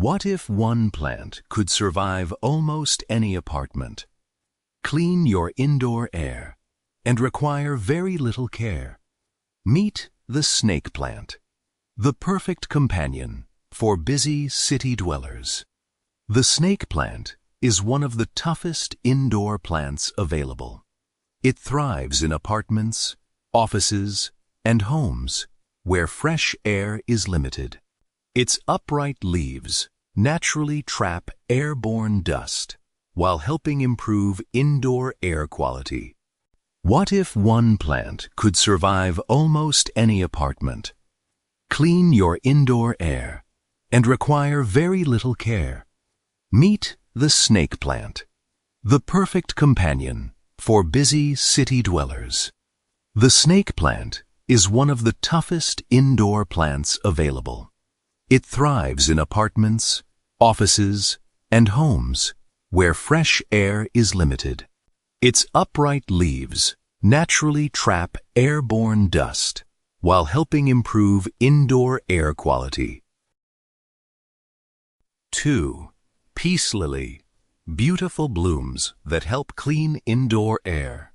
What if one plant could survive almost any apartment, clean your indoor air, and require very little care? Meet the snake plant, the perfect companion for busy city dwellers. The snake plant is one of the toughest indoor plants available. It thrives in apartments, offices, and homes where fresh air is limited. Its upright leaves naturally trap airborne dust while helping improve indoor air quality. What if one plant could survive almost any apartment, clean your indoor air, and require very little care? Meet the snake plant, the perfect companion for busy city dwellers. The snake plant is one of the toughest indoor plants available. It thrives in apartments, offices, and homes where fresh air is limited. Its upright leaves naturally trap airborne dust while helping improve indoor air quality. 2. Peace lily, beautiful blooms that help clean indoor air.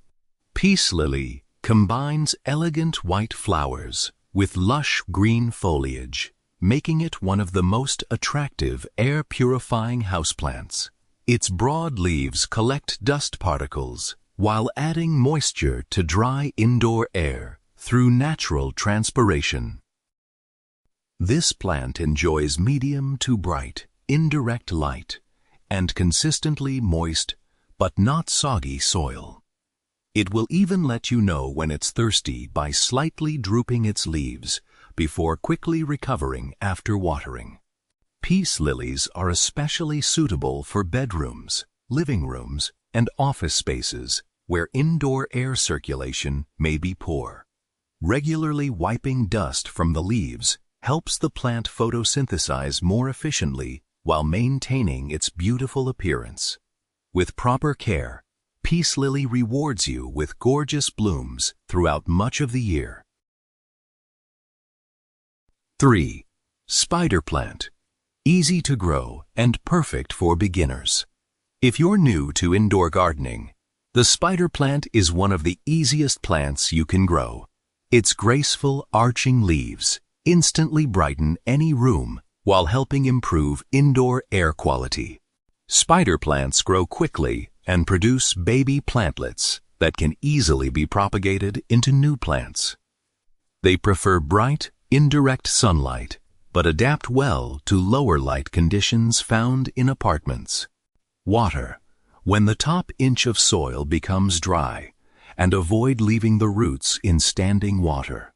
Peace lily combines elegant white flowers with lush green foliage, making it one of the most attractive air-purifying houseplants. Its broad leaves collect dust particles while adding moisture to dry indoor air through natural transpiration. This plant enjoys medium to bright, indirect light and consistently moist but not soggy soil. It will even let you know when it's thirsty by slightly drooping its leaves before quickly recovering after watering. Peace lilies are especially suitable for bedrooms, living rooms, and office spaces where indoor air circulation may be poor. Regularly wiping dust from the leaves helps the plant photosynthesize more efficiently while maintaining its beautiful appearance. With proper care, peace lily rewards you with gorgeous blooms throughout much of the year. 3. Spider plant, easy to grow and perfect for beginners. If you're new to indoor gardening, the spider plant is one of the easiest plants you can grow. Its graceful, arching leaves instantly brighten any room while helping improve indoor air quality. Spider plants grow quickly and produce baby plantlets that can easily be propagated into new plants. They prefer bright, indirect sunlight, but adapt well to lower light conditions found in apartments. Water when the top inch of soil becomes dry, and avoid leaving the roots in standing water.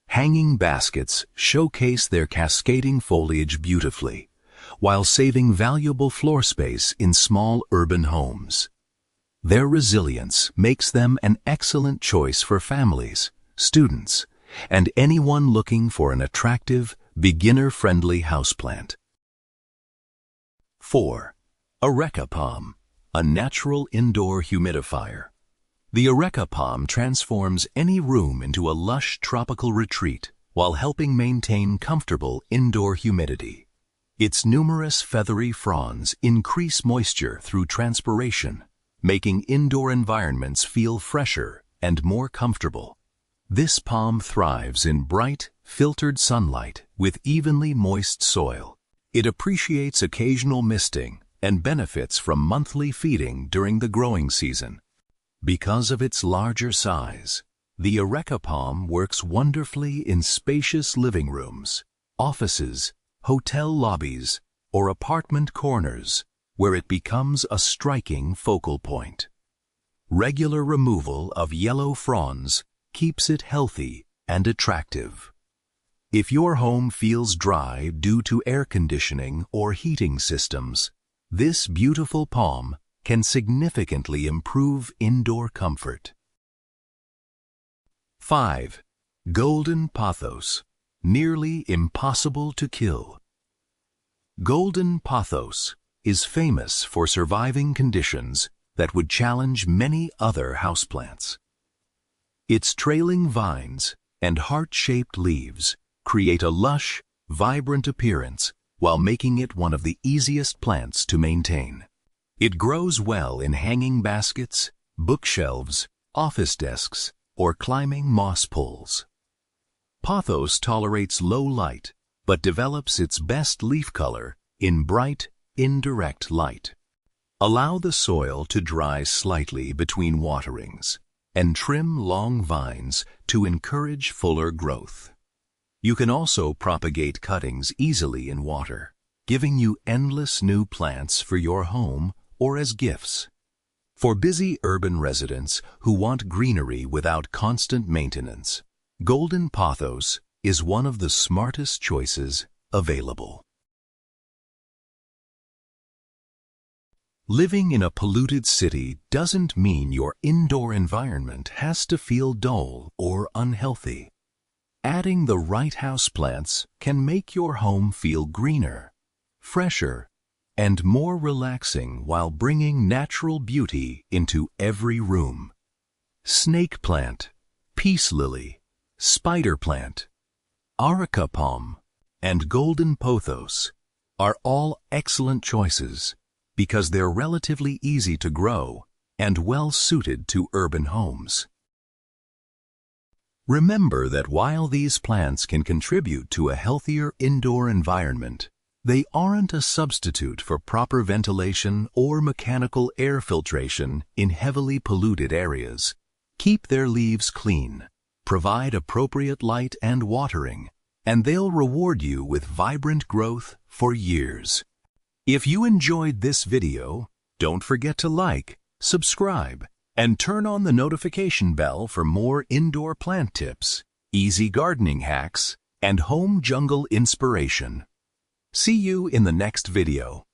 Hanging baskets showcase their cascading foliage beautifully, while saving valuable floor space in small urban homes. Their resilience makes them an excellent choice for families, students, and anyone looking for an attractive, beginner-friendly houseplant. 4. Areca Palm, a natural indoor humidifier. The Areca Palm transforms any room into a lush tropical retreat while helping maintain comfortable indoor humidity. Its numerous feathery fronds increase moisture through transpiration, making indoor environments feel fresher and more comfortable. This palm thrives in bright, filtered sunlight with evenly moist soil. It appreciates occasional misting and benefits from monthly feeding during the growing season. Because of its larger size, the Areca Palm works wonderfully in spacious living rooms, offices, hotel lobbies, or apartment corners, where it becomes a striking focal point. Regular removal of yellow fronds keeps it healthy and attractive. If your home feels dry due to air conditioning or heating systems, this beautiful palm can significantly improve indoor comfort. 5. Golden Pothos, nearly impossible to kill. Golden Pothos is famous for surviving conditions that would challenge many other houseplants. Its trailing vines and heart-shaped leaves create a lush, vibrant appearance while making it one of the easiest plants to maintain. It grows well in hanging baskets, bookshelves, office desks, or climbing moss poles. Pothos tolerates low light, but develops its best leaf color in bright, indirect light. Allow the soil to dry slightly between waterings, and trim long vines to encourage fuller growth. You can also propagate cuttings easily in water, giving you endless new plants for your home or as gifts. For busy urban residents who want greenery without constant maintenance, Golden Pothos is one of the smartest choices available. Living in a polluted city doesn't mean your indoor environment has to feel dull or unhealthy. Adding the right houseplants can make your home feel greener, fresher, and more relaxing while bringing natural beauty into every room. Snake plant, peace lily, spider plant, Areca Palm, and golden pothos are all excellent choices because they're relatively easy to grow and well suited to urban homes. Remember that while these plants can contribute to a healthier indoor environment, they aren't a substitute for proper ventilation or mechanical air filtration in heavily polluted areas. Keep their leaves clean, provide appropriate light and watering, and they'll reward you with vibrant growth for years. If you enjoyed this video, don't forget to like, subscribe, and turn on the notification bell for more indoor plant tips, easy gardening hacks, and home jungle inspiration. See you in the next video.